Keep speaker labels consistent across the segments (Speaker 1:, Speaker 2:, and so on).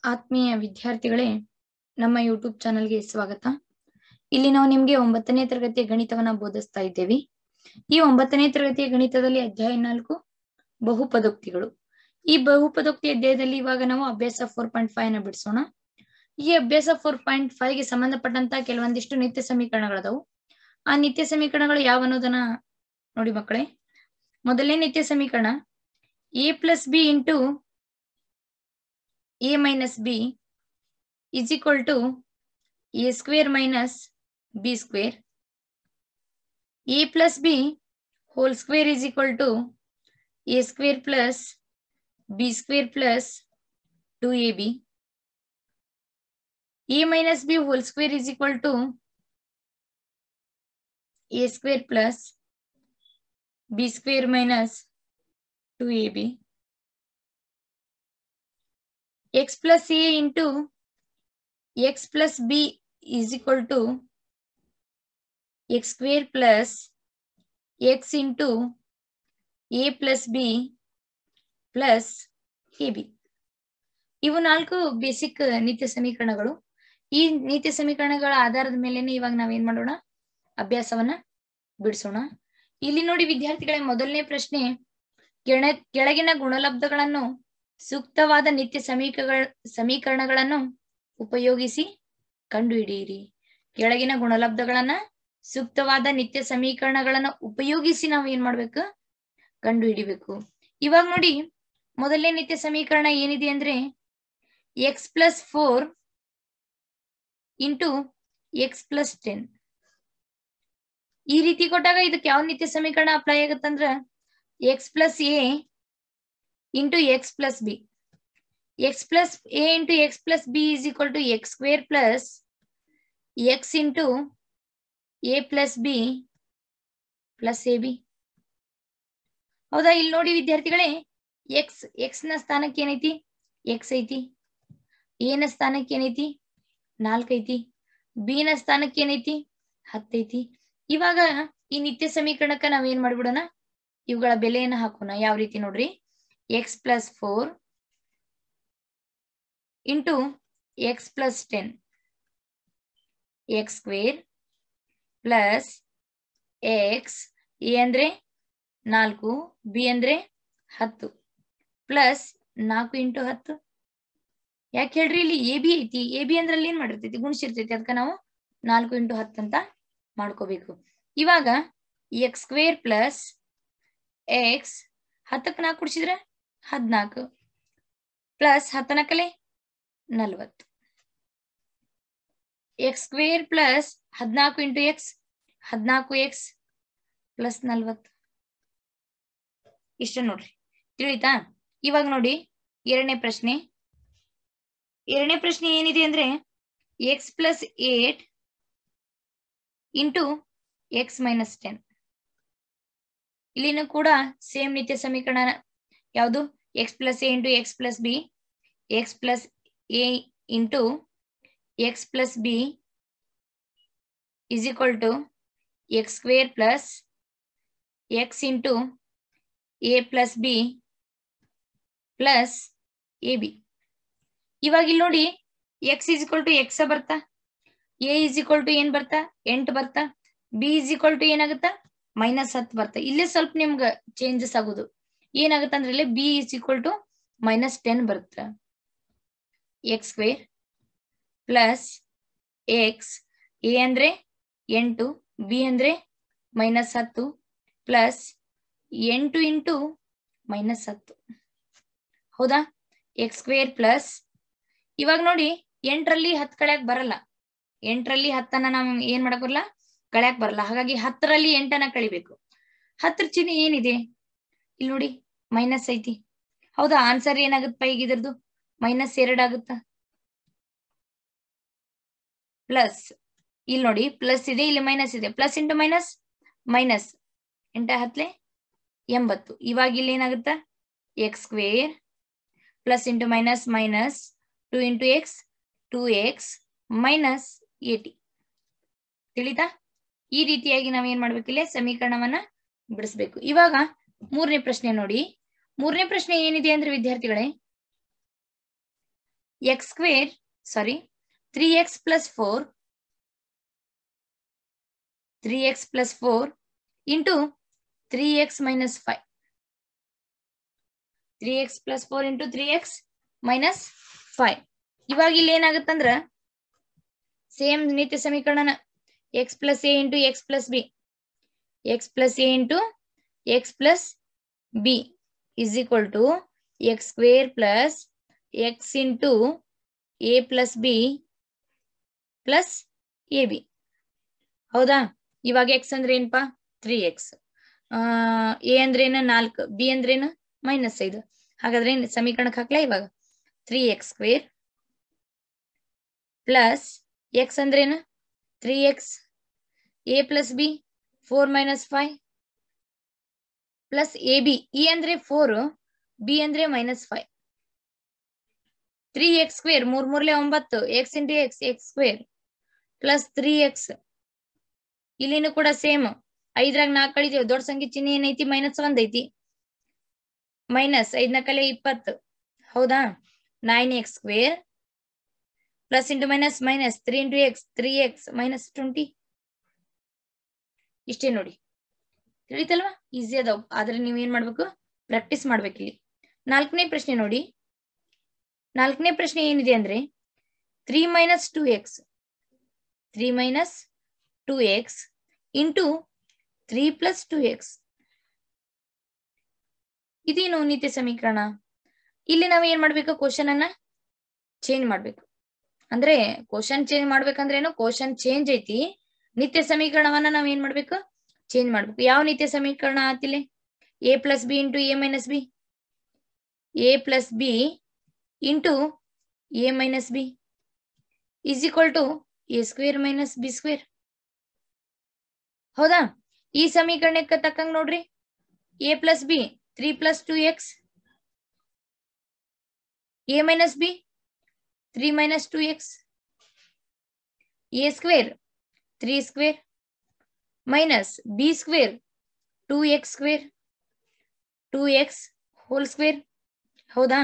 Speaker 1: ಆತ್ಮೀಯ ವಿದ್ಯಾರ್ಥಿಗಳೇ, ನಮ್ಮ ಯೂಟ್ಯೂಬ್ ಚಾನೆಲ್ಗೆ ಸ್ವಾಗತ. ಇಲ್ಲಿ ನಾವು ನಿಮ್ಗೆ 9ನೇ ತರಗತಿಯ ಗಣಿತವನ್ನ ಬೋಧಿಸ್ತಾ ಇದ್ದೇವೆ. ಈ 9ನೇ ತರಗತಿಯ ಗಣಿತದಲ್ಲಿ ಅಧ್ಯಾಯ 4 ಬಹುಪದೋಕ್ತಿಗಳು. ಈ ಬಹುಪದೋಕ್ತಿ ಅಧ್ಯಾಯದಲ್ಲಿ ಇವಾಗ ನಾವು ಅಭ್ಯಾಸ 4.5 ನ ಬಿಡಿಸೋಣ. ಈ ಅಭ್ಯಾಸ 4.5 ಗೆ ಸಂಬಂಧಪಟ್ಟಂತ ಕೆಲವೊಂದಿಷ್ಟು ನಿತ್ಯ ಸಮೀಕರಣಗಳದಾವು. ಆ ನಿತ್ಯ ಸಮೀಕರಣಗಳು ಯಾವ ಅನ್ನೋದನ್ನ ನೋಡಿ ಮಕ್ಕಳೇ. ಮೊದಲನೇ ನಿತ್ಯ ಸಮೀಕರಣ a plus b into a minus b is equal to a square minus b square. A plus b whole square is equal to a square plus b square plus 2ab. A minus b whole square is equal to a square plus b square minus 2ab. X plus a into x plus b is equal to x square plus x into a plus b plus ab. ಇವು 4 basic ನಿತ್ಯ ಸಮೀಕರಣಗಳು. ಈ ನಿತ್ಯ ಸಮೀಕರಣಗಳ ಆಧಾರದ ಮೇಲೆನೆ ಇವಾಗ ನಾವೇನ್ ಮಾಡೋಣ, ಅಭ್ಯಾಸವನ್ನ ಬಿಡಿಸೋಣ. ಇಲ್ಲಿ ನೋಡಿ ವಿದ್ಯಾರ್ಥಿಗಳೇ, ಮೊದಲನೇ ಪ್ರಶ್ನೆ, ಕೆಳಗಿನ ಗುಣಲಬ್ಧಗಳನ್ನು ಸೂಕ್ತವಾದ ನಿತ್ಯ ಸಮೀಕರಣಗಳನ್ನು ಉಪಯೋಗಿಸಿ ಕಂಡುಹಿಡಿಯಿರಿ. ಕೆಳಗಿನ ಗುಣಲಬ್ಧಗಳನ್ನ ಸೂಕ್ತವಾದ ನಿತ್ಯ ಸಮೀಕರಣಗಳನ್ನ ಉಪಯೋಗಿಸಿ ನಾವು ಏನ್ ಮಾಡ್ಬೇಕು, ಕಂಡುಹಿಡಿಬೇಕು. ಇವಾಗ ನೋಡಿ, ಮೊದಲನೇ ನಿತ್ಯ ಸಮೀಕರಣ ಏನಿದೆ ಅಂದ್ರೆ x plus 4 into x plus 10. ಈ ರೀತಿ ಕೊಟ್ಟಾಗ ಇದಕ್ಕೆ ಯಾವ ನಿತ್ಯ ಸಮೀಕರಣ ಅಪ್ಲೈ ಆಗುತ್ತಂದ್ರ x plus a into x plus b. X plus a into x plus b is equal to x square plus x into a plus b plus a b. ಹೌದಾ? ಇಲ್ಲಿ ನೋಡಿ ವಿದ್ಯಾರ್ಥಿಗಳೇ, ಎಕ್ಸ್ ನ ಸ್ಥಾನಕ್ಕೆ ಏನೈತಿ, ಎಕ್ಸ್ ಐತಿ. A ನ ಸ್ಥಾನಕ್ಕೆ ಏನೈತಿ, 4 ಐತಿ. ಬಿ ನ ಸ್ಥಾನಕ್ಕೆ ಏನೈತಿ, 10 ಐತಿ. ಇವಾಗ ಈ ನಿತ್ಯ ಸಮೀಕರಣಕ್ಕ ನಾವೇನ್ ಮಾಡ್ಬಿಡೋಣ, ಇವುಗಳ ಬೆಲೆಯನ್ನ ಹಾಕೋಣ. ಯಾವ ರೀತಿ ನೋಡ್ರಿ, X plus 4 into x plus 10, X square plus X, A ಅಂದ್ರೆ 4, ಬಿ ಅಂದ್ರೆ 10 ಪ್ಲಸ್ 4 ಇಂಟು 10. ಯಾಕೆ ಹೇಳ್ರಿ, ಇಲ್ಲಿ ಎ ಬಿ ಐತಿ. ಎ ಬಿ ಅಂದ್ರೆ ಅಲ್ಲಿ ಏನ್ ಮಾಡಿರ್ತೈತಿ, ಗುಣಿಸಿರ್ತೈತಿ. ಅದಕ್ಕೆ ನಾವು 4 ಇಂಟು 10 ಅಂತ ಮಾಡ್ಕೋಬೇಕು. ಇವಾಗ ಎಕ್ಸ್ ಸ್ಕ್ವೇರ್ ಪ್ಲಸ್ ಎಕ್ಸ್, 10ಕ್ಕೆ 4 ಕುಡಿಸಿದ್ರೆ 14 plus 14 40. X square plus 14 into x, 14x plus 40. ಇಷ್ಟ ನೋಡ್ರಿ, ತಿಳಿತಾ? ಇವಾಗ ನೋಡಿ ಎರಡನೇ ಪ್ರಶ್ನೆ. ಎರಡನೇ ಪ್ರಶ್ನೆ ಏನಿದೆ ಅಂದ್ರೆ x plus 8 into X minus 10. ಇಲ್ಲಿನೂ ಕೂಡ ಸೇಮ್ ನಿತ್ಯ ಸಮೀಕರಣ ಯಾವುದು, X plus a into x plus b, x plus a into x plus B is equal to x square plus x into a plus b plus ab. ಇವಾಗ ಇಲ್ಲಿ ನೋಡಿ, x is equal to x ಬರ್ತಾ, a is equal to ಏನ್ ಬರ್ತಾ, 8 ಬರ್ತಾ, b is equal to ಏನಾಗುತ್ತಾ, -10 ಬರ್ತಾ. ಇಲ್ಲೇ ಸ್ವಲ್ಪ ನಿಮ್ಗೆ ಚೇಂಜಸ್ ಆಗೋದು ಏನಾಗುತ್ತೆ ಅಂದ್ರೆ ಇಲ್ಲಿ b is equal to -10 ಬರುತ್ತೆ. X square plus X, a ಅಂದ್ರೆ 8, ಬಿ ಅಂದ್ರೆ -10 ಪ್ಲಸ್ 8 ಇಂಟು -10. ಹೌದಾ? ಎಕ್ಸ್ ಸ್ಕ್ವೇರ್ ಪ್ಲಸ್, ಇವಾಗ ನೋಡಿ 8ರಲ್ಲಿ 10 ಕಳ್ಯಾಕ್ ಬರಲ್ಲ. 8ರಲ್ಲಿ 10 ನಾವು ಏನ್ ಮಾಡಕ್ ಬರಲ್ಲ, ಕಳ್ಯಾಕ್ ಬರಲ್ಲ. ಹಾಗಾಗಿ 10ರಲ್ಲಿ 8 ಕಳಿಬೇಕು. 10 ಚಿಹ್ನೆ ಏನಿದೆ ಇಲ್ಲಿ ನೋಡಿ, ಮೈನಸ್ ಐತಿ. ಹೌದಾ? ಆನ್ಸರ್ ಏನಾಗುತ್ತಪ್ಪ ಈಗ ಇದ್ರದ್ದು, -2 ಆಗುತ್ತಾ. ಪ್ಲಸ್ ಇಲ್ಲಿ ನೋಡಿ ಪ್ಲಸ್ ಇದೆ, ಇಲ್ಲಿ ಮೈನಸ್ ಇದೆ. Plus into minus minus, 8 × 10 80. ಇವಾಗ ಇಲ್ಲಿ ಏನಾಗುತ್ತಾ, x square plus into minus minus 2 into x, 2x minus 80. ತಿಳಿತಾ? ಈ ರೀತಿಯಾಗಿ ನಾವ್ ಏನ್ ಮಾಡ್ಬೇಕಿಲ್ಲ, ಸಮೀಕರಣವನ್ನ ಬಿಡಿಸ್ಬೇಕು. ಇವಾಗ ಮೂರನೇ ಪ್ರಶ್ನೆ ನೋಡಿ. ಮೂರನೇ ಪ್ರಶ್ನೆ ಏನಿದೆ ಅಂದ್ರೆ ವಿದ್ಯಾರ್ಥಿಗಳೇ, ಎಕ್ಸ್ ಸ್ಕ್ವೇರ್ ಸಾರಿ 3x plus 4 3x plus 4 into 3x minus 5 3x plus 4 into 3x minus 5 ಇವಾಗ ಇಲ್ಲಿ ಏನಾಗುತ್ತಂದ್ರ ಸೇಮ್ ನಿತ್ಯ ಸಮೀಕರಣ x plus a into x plus b x plus a into x plus b is equal to x square plus x into a plus b plus ab ಹೌದಾ ಇವಾಗ x ಅಂದ್ರೆ ಏನಪ್ಪಾ 3x a ಅಂದ್ರೇನು 4 b ಅಂದ್ರೇನು -5 ಹಾಗಾದ್ರೆ ಸಮೀಕರಣಕ್ಕೆ ಹಾಕ್ಲಾ ಇವಾಗ 3x square plus x ಅಂದ್ರೇನು 3x a plus b 4 minus 5 plus ab e ಅಂದ್ರೆ 4 b ಅಂದ್ರೆ -5 3x square 3 3 9 x into x x square plus 3x ಇಲ್ಲಿನೂ ಕೂಡ ಸೇಮ್ 5ರಾಗ 4 ಕಳಿತೀವಿ ದೊಡ್ಡ ಸಂಖ್ಯೆ ಚಿಹ್ನೆ ಏನೈತಿ -1 ಐತಿ ಮೈನಸ್ 5 ನ ಕಲೆ 20 ಹೌದಾ 9x square plus into minus minus 3 into x 3x minus 20 ಇಷ್ಟೇ ನೋಡಿ ತಿಳಿತಲ್ವಾ ಈಸಿ ಅದಾವ ಆದ್ರೆ ನೀವು ಏನ್ ಮಾಡ್ಬೇಕು ಪ್ರಾಕ್ಟೀಸ್ ಮಾಡ್ಬೇಕು ಇಲ್ಲಿ ನಾಲ್ಕನೇ ಪ್ರಶ್ನೆ ನೋಡಿ ನಾಲ್ಕನೇ ಪ್ರಶ್ನೆ ಏನಿದೆ ಅಂದ್ರೆ 3 minus 2x 3 minus 2x into 3 plus 2x ಇದೇನು ನಿತ್ಯ ಸಮೀಕರಣ ಇಲ್ಲಿ ನಾವು ಏನ್ ಮಾಡ್ಬೇಕು ಕ್ವಶನ್ ಅನ್ನ ಚೇಂಜ್ ಮಾಡ್ಬೇಕು ಅಂದ್ರೆ ಕ್ವಶನ್ ಚೇಂಜ್ ಮಾಡ್ಬೇಕಂದ್ರೆ ಏನು ಕ್ವಶನ್ ಚೇಂಜ್ ಐತಿ ನಿತ್ಯ ಸಮೀಕರಣವನ್ನ ನಾವ್ ಏನ್ ಮಾಡ್ಬೇಕು ಚೇಂಜ್ ಮಾಡ್ಬೇಕು ಯಾವ ನಿತ್ಯ ಸಮೀಕರಣ ಆತಿಲೆ a plus b into a minus b a plus b into a minus b is equal to a square minus b square ಹೌದಾ ಈ ಸಮೀಕರಣಕ್ಕೆ ತಕ್ಕಂಗ ನೋಡ್ರಿ a plus b 3 plus 2x a minus b 3 minus 2x a square 3 square minus b square 2x square 2x whole square ಹೌದಾ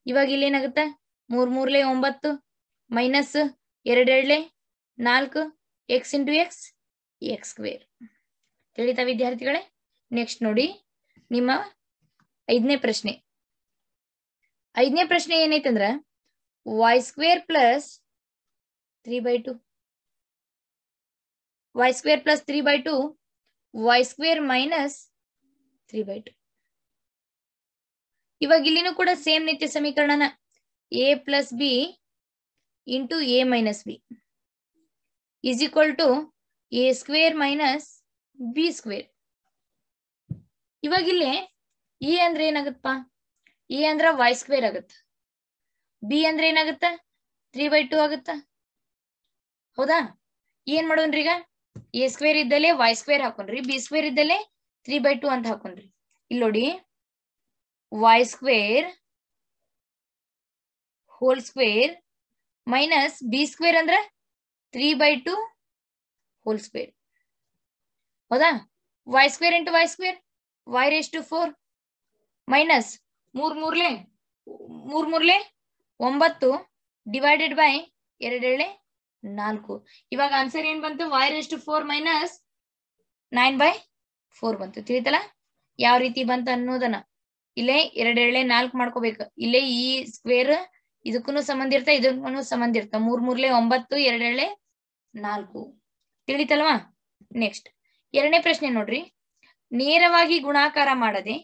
Speaker 1: ಇವಾಗ ಇಲ್ಲಿ ಏನಾಗುತ್ತೆ 3 3 9 minus 2 2 4 x into x x square ತಿಳಿತಾ ವಿದ್ಯಾರ್ಥಿಗಳೇ ನೆಕ್ಸ್ಟ್ ನೋಡಿ ನಿಮ್ಮ ಐದನೇ ಪ್ರಶ್ನೆ ಏನೈತಂದ್ರ y square plus 3/2 y square plus 3/2 y square minus 3/2 ಇವಾಗ ಇಲ್ಲಿನೂ ಕೂಡ ಸೇಮ್ ನಿತ್ಯ ಸಮೀಕರಣನ a plus b into a minus b is equal to a square minus b square ಇವಾಗ ಇಲ್ಲಿ a ಅಂದ್ರೆ ಏನಾಗುತ್ತಪ್ಪ a ಅಂದ್ರ y square ಆಗುತ್ತೆ b ಅಂದ್ರೆ ಏನಾಗುತ್ತ 3/2 ಆಗುತ್ತ ಹೌದಾ ಏನ್ ಮಾಡೋಣ್ರಿ ಈಗ a ಸ್ಕ್ವೇರ್ ಇದ್ದಲ್ಲೇ y ಸ್ಕ್ವೇರ್ ಹಾಕೊಂಡ್ರಿ b ಸ್ಕ್ವೇರ್ ಇದ್ದಲ್ಲೇ 3/2 ಅಂತ ಹಾಕೊಂಡ್ರಿ ಇಲ್ಲಿ ನೋಡಿ y square whole square minus b square ಅಂದ್ರ 3/2 ಹೋಲ್ ಸ್ಕ್ವೇರ್ ಹೌದಾ y square into y square y raised to 4 minus 3 3 9 divided by 2 2 4 ಇವಾಗ ಆನ್ಸರ್ ಏನ್ ಬಂತು y raised to 4 ಮೈನಸ್ 9/4 ಬಂತು ತಿಳಿತಲ್ಲ ಯಾವ ರೀತಿ ಬಂತು ಅನ್ನೋದನ್ನ ಇಲ್ಲೇ 2 2 4 ಮಾಡ್ಕೋಬೇಕು ಇಲ್ಲೇ ಈ ಸ್ಕ್ವೇರ್ ಇದಕ್ಕೂ ಸಂಬಂಧ ಇರ್ತಾ ಇದಕ್ಕೂ ಸಂಬಂಧ ಇರ್ತಾ 3 3 9 2 2 4 ತಿಳಿತಲ್ವಾ ನೆಕ್ಸ್ಟ್ ಎರಡನೇ ಪ್ರಶ್ನೆ ನೋಡ್ರಿ ನೇರವಾಗಿ ಗುಣಾಕಾರ ಮಾಡದೆ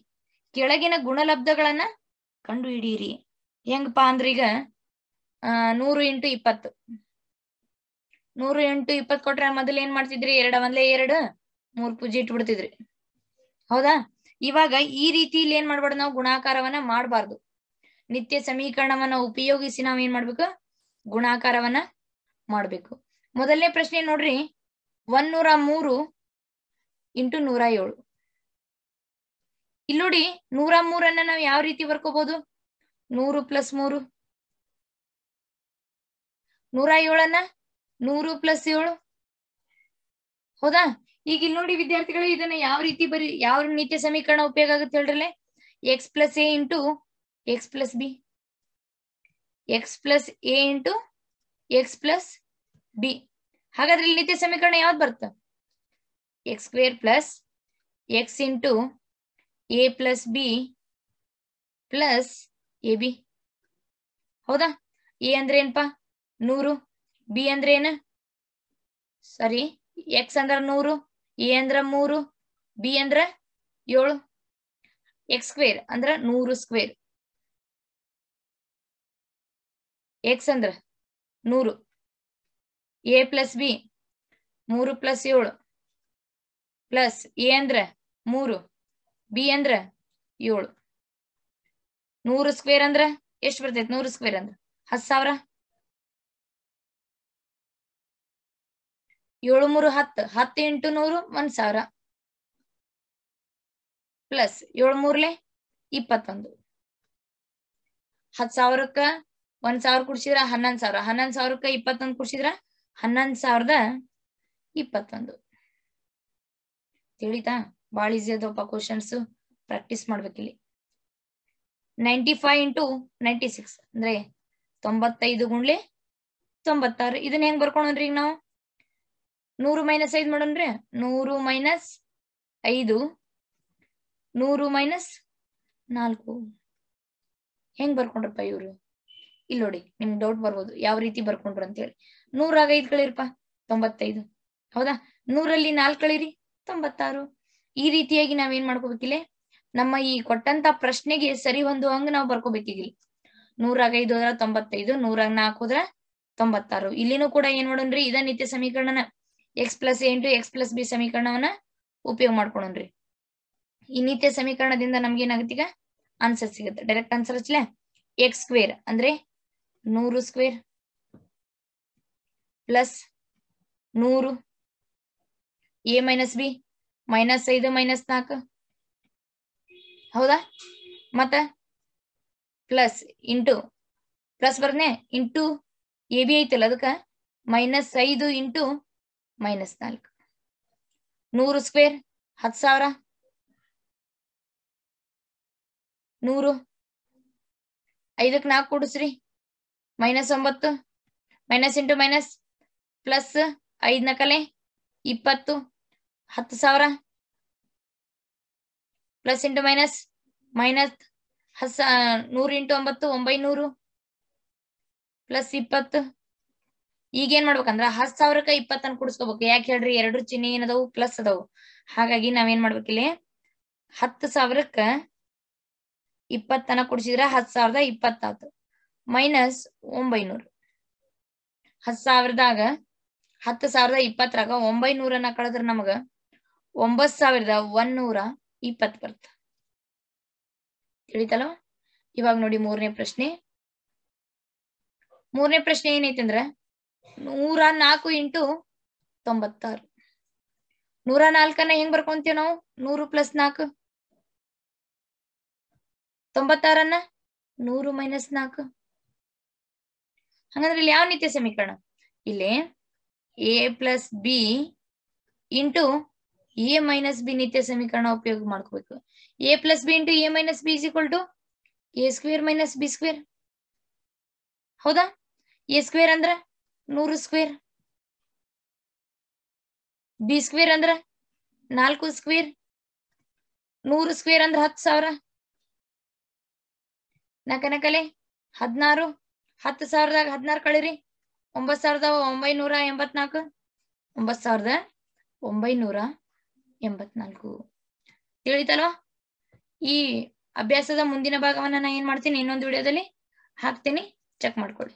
Speaker 1: ಕೆಳಗಿನ ಗುಣಲಬ್ಧಗಳನ್ನ ಕಂಡು ಹಿಡಿಯಿರಿ ಹೆಂಗಪ್ಪ ಅಂದ್ರ ಈಗ 100 × 20 100 × 20 ಕೊಟ್ರೆ ಮೊದಲು ಏನ್ ಮಾಡ್ತಿದ್ರಿ 2 1 2 3 ಪೂಜೆ ಇಟ್ಬಿಡ್ತಿದ್ರಿ ಹೌದಾ ಇವಾಗ ಈ ರೀತಿ ಇಲ್ಲಿ ಏನ್ ಮಾಡ್ಬಾರ್ದು ನಾವು ಗುಣಾಕಾರವನ್ನ ಮಾಡಬಾರ್ದು ನಿತ್ಯ ಸಮೀಕರಣವನ್ನ ಉಪಯೋಗಿಸಿ ನಾವ್ ಏನ್ ಮಾಡ್ಬೇಕು ಗುಣಾಕಾರವನ್ನ ಮಾಡ್ಬೇಕು ಮೊದಲನೇ ಪ್ರಶ್ನೆ ನೋಡ್ರಿ 103 × 107 ಇಲ್ಲಿ ನೋಡಿ 103 ಅನ್ನ ನಾವ್ ಯಾವ ರೀತಿ ಬರ್ಕೋಬಹುದು 100 + 3 107 ಅನ್ನ 100 + 7 ಹೌದಾ ಈಗ ಇಲ್ಲಿ ನೋಡಿ ವಿದ್ಯಾರ್ಥಿಗಳು ಇದನ್ನ ಯಾವ ರೀತಿ ಯಾವ ನಿತ್ಯ ಸಮೀಕರಣ ಉಪಯೋಗ ಆಗುತ್ತೆ ಹೇಳ್ರಲ್ಲೇ x + a × x + b X plus a into x plus B. ಹಾಗಾದ್ರೆ ಇಲ್ಲಿ ನಿತ್ಯ ಸಮೀಕರಣ ಯಾವ್ದು ಬರುತ್ತೆ? X square plus x into a plus b plus a b. ಹೌದಾ? ಎ ಅಂದ್ರೆ ಏನಪ್ಪಾ? 100. ಬಿ ಅಂದ್ರೆ ಏನು? ಸಾರಿ, ಎಕ್ಸ್ ಅಂದ್ರ 100, ಎ ಅಂದ್ರ 3, ಬಿ ಅಂದ್ರ 7. ಎಕ್ಸ್ ಸ್ಕ್ವೇರ್ ಅಂದ್ರ 100 ಸ್ಕ್ವೇರ್, ಎಕ್ಸ್ ಅಂದ್ರ 100, A plus B 3 + 7 plus A ಅಂದ್ರ 3, ಬಿ ಅಂದ್ರ 7. 100 ಸ್ಕ್ವೇರ್ ಅಂದ್ರ ಎಷ್ಟು ಬರ್ತೈತಿ? 100 ಸ್ಕ್ವೇರ್ ಅಂದ್ರ 10,000. 7 3 10, 10 × 100 1,000 ಪ್ಲಸ್ 7 3 21. 10,000ಕ್ಕ 1,000 ಕೂಡಿಸಿದ್ರ 11,000, 11,000ಕ್ಕ 21 ಕೂಡಿಸಿದ್ರ 11,021. ತಿಳಿತಾ? ಬಾಳ ಈಸಿ ಅದಪ್ಪ ಕ್ವಶನ್ಸ್, ಪ್ರಾಕ್ಟೀಸ್ ಮಾಡ್ಬೇಕಿಲ್ಲಿ. 95 × 96 ಅಂದ್ರೆ 95 × 96. ಇದನ್ನ ಹೆಂಗ್ ಬರ್ಕೊಂಡ್ರಿ ಈಗ ನಾವು? 100 - 5 ಮಾಡೋಣ್ರಿ. 100 - 5, 100 - 4. ಹೆಂಗ್ ಬರ್ಕೊಂಡ್ರಪ್ಪ ಇವ್ರು? ಇಲ್ಲಿ ನೋಡಿ, ನಿಮ್ಗೆ ಡೌಟ್ ಬರ್ಬೋದು ಯಾವ ರೀತಿ ಬರ್ಕೊಂಡ್ರು ಅಂತ ಹೇಳಿ. 100 5 ಕಳಿರಪ್ಪ 95. ಹೌದಾ? 100ರಲ್ಲಿ 4 ಕಳೀರಿ 96. ಈ ರೀತಿಯಾಗಿ ನಾವೇನ್ ಮಾಡ್ಕೋಬೇಕಿಲ್ಲ, ನಮ್ಮ ಈ ಕೊಟ್ಟಂತ ಪ್ರಶ್ನೆಗೆ ಸರಿ ಹೊಂದುವಂಗ ನಾವು ಬರ್ಕೋಬೇಕಿಲ್ಲಿ. 100 5 ಹೋದ್ರ 95, 100 4 ಹೋದ್ರ 96. ಇಲ್ಲಿನೂ ಕೂಡ ಏನ್ ಮಾಡೋಣ್ರಿ, ಇದ ನಿತ್ಯ ಸಮೀಕರಣನ x plus a into x plus b ಸಮೀಕರಣವನ್ನ ಉಪಯೋಗ ಮಾಡ್ಕೊಳೋಣ್ರಿ. ಈ ನಿತ್ಯ ಸಮೀಕರಣದಿಂದ ನಮ್ಗೆ ಏನಾಗುತ್ತೆ? ಈಗ ಆನ್ಸರ್ ಸಿಗುತ್ತೆ. ಡೈರೆಕ್ಟ್ ಆನ್ಸರ್ ಹಚ್ಚಲೆ. ಎಕ್ಸ್ ಸ್ಕ್ವೇರ್ ಅಂದ್ರೆ 100 square plus 100 a minus b -5 - 4. ಹೌದಾ? ಮತ್ತ ಪ್ಲಸ್ ಇಂಟು ಪ್ಲಸ್ ಬರ್ನೆ ಇಂಟು ಎ ಬಿ ಐತಲ್ಲ, ಅದಕ್ಕ -5 ಇಂಟು -4. 100 ಸ್ಕ್ವೇರ್ 10,000. 100 5ಕ್ಕೆ 4 ಕೂಡಿಸ್ರಿ -9, ಮೈನಸ್ ಇಂಟು ಮೈನಸ್ ಪ್ಲಸ್ 5 ನ ಕಲೆ 20, 10,000 ಪ್ಲಸ್ ಇಂಟು ಮೈನಸ್ -100 × 9 900 ಪ್ಲಸ್ 20. ಈಗೇನ್ ಮಾಡ್ಬೇಕಂದ್ರ 10,000ಕ್ಕೆ 20 ಕೂಡಿಸ್ಕೋಬೇಕು. ಯಾಕೆ ಹೇಳ್ರಿ? ಎರಡು ಚಿಹ್ನೆ ಏನದವು? ಪ್ಲಸ್ ಅದಾವು. ಹಾಗಾಗಿ ನಾವೇನ್ ಮಾಡ್ಬೇಕಿಲ್ಲಿ, 10,000ಕ್ಕೆ 20 ಕೂಡಿಸಿದ್ರ 10,020 ಆತು. -900. 10,000ದಾಗ 10,020ರಾಗ 900 ಕಳೆದ್ರ ನಮಗ 9,120 ಬರ್ತ. ತಿಳಿತಲ್ಲ? ಇವಾಗ ನೋಡಿ ಮೂರನೇ ಪ್ರಶ್ನೆ. ಮೂರನೇ ಪ್ರಶ್ನೆ ಏನೈತಿ ಅಂದ್ರ 104 × 96. 104ನ್ನ ಹೆಂಗ್ ಬರ್ಕೊಂತೀವಿ ನಾವು? 100 + 4. 96ನ್ನ 100 - 4. ಹಂಗಂದ್ರೆ ಇಲ್ಲಿ ಯಾವ ನಿತ್ಯ ಸಮೀಕರಣ? ಇಲ್ಲಿ A plus B into A minus B ನಿತ್ಯ ಸಮೀಕರಣ ಉಪಯೋಗ ಮಾಡ್ಕೋಬೇಕು. A plus B into A minus B is equal to A square minus B square. ಹೌದಾ? ಎ ಸ್ಕ್ವೇರ್ ಅಂದ್ರ 100 ಸ್ಕ್ವೇರ್, ಬಿ ಸ್ಕ್ವೇರ್ ಅಂದ್ರ 4 ಸ್ಕ್ವೇರ್, 100 ಸ್ಕ್ವೇರ್ ಅಂದ್ರ 10,000. 4 ನ ಕಲೆ 16. 10,000ದಾಗ 16 ಕಳಿರಿ 9,984. 9,984. ತಿಳಿತಲ್ವಾ? ಈ ಅಭ್ಯಾಸದ ಮುಂದಿನ ಭಾಗವನ್ನ ನಾ ಏನ್ ಮಾಡ್ತೀನಿ, ಇನ್ನೊಂದು ವಿಡಿಯೋದಲ್ಲಿ ಹಾಕ್ತೀನಿ, ಚೆಕ್ ಮಾಡ್ಕೊಳ್ಳಿ.